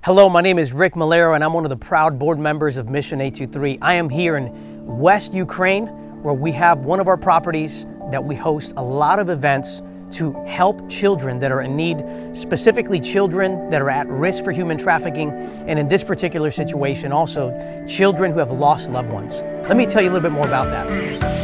Hello, my name is Rick Melero, and I'm one of the proud board members of Mission 823. I am here in West Ukraine, where we have one of our properties that we host a lot of events to help children that are in need, specifically children that are at risk for human trafficking, and in this particular situation, also children who have lost loved ones. Let me tell you a little bit more about that.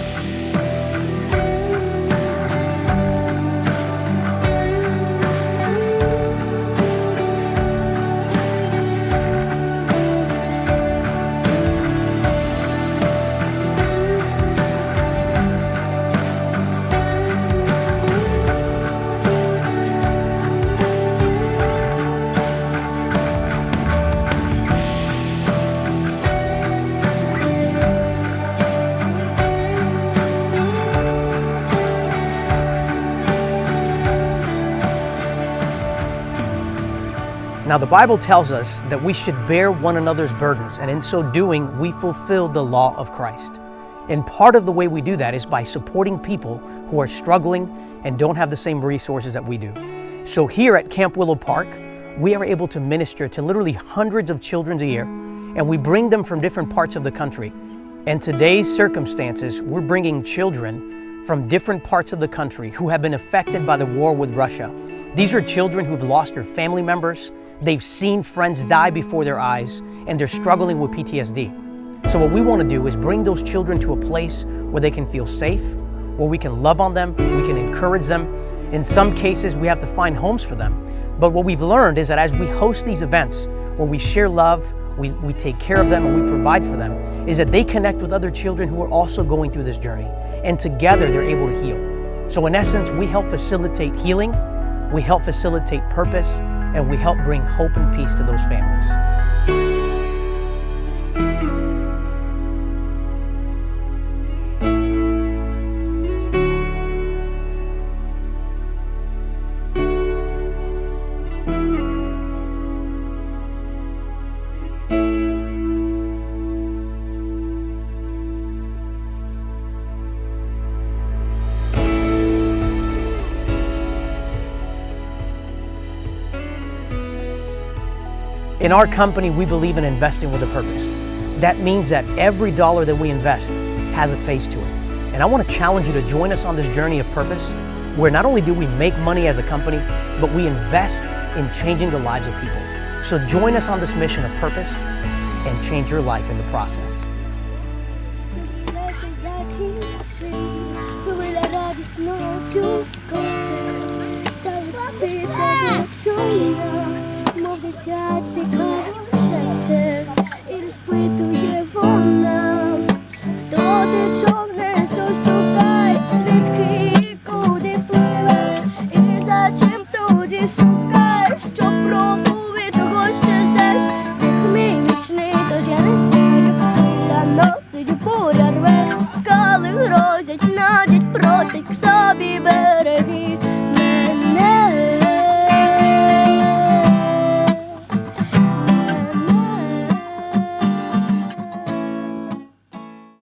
Now, the Bible tells us that we should bear one another's burdens, and in so doing, we fulfill the law of Christ. And part of the way we do that is by supporting people who are struggling and don't have the same resources that we do. So here at Camp Willow Park, we are able to minister to literally hundreds of children a year, and we bring them from different parts of the country. In today's circumstances, we're bringing children from different parts of the country who have been affected by the war with Russia. These are children who've lost their family members. They've seen friends die before their eyes, and they're struggling with PTSD. So what we want to do is bring those children to a place where they can feel safe, where we can love on them, we can encourage them. In some cases, we have to find homes for them. But what we've learned is that as we host these events, where we share love, we take care of them, and we provide for them, is that they connect with other children who are also going through this journey. And together, they're able to heal. So in essence, we help facilitate healing, we help facilitate purpose, and we help bring hope and peace to those families. In our company, we believe in investing with a purpose. That means that every dollar that we invest has a face to it. And I want to challenge you to join us on this journey of purpose, where not only do we make money as a company, but we invest in changing the lives of people. So join us on this mission of purpose and change your life in the process. Дитя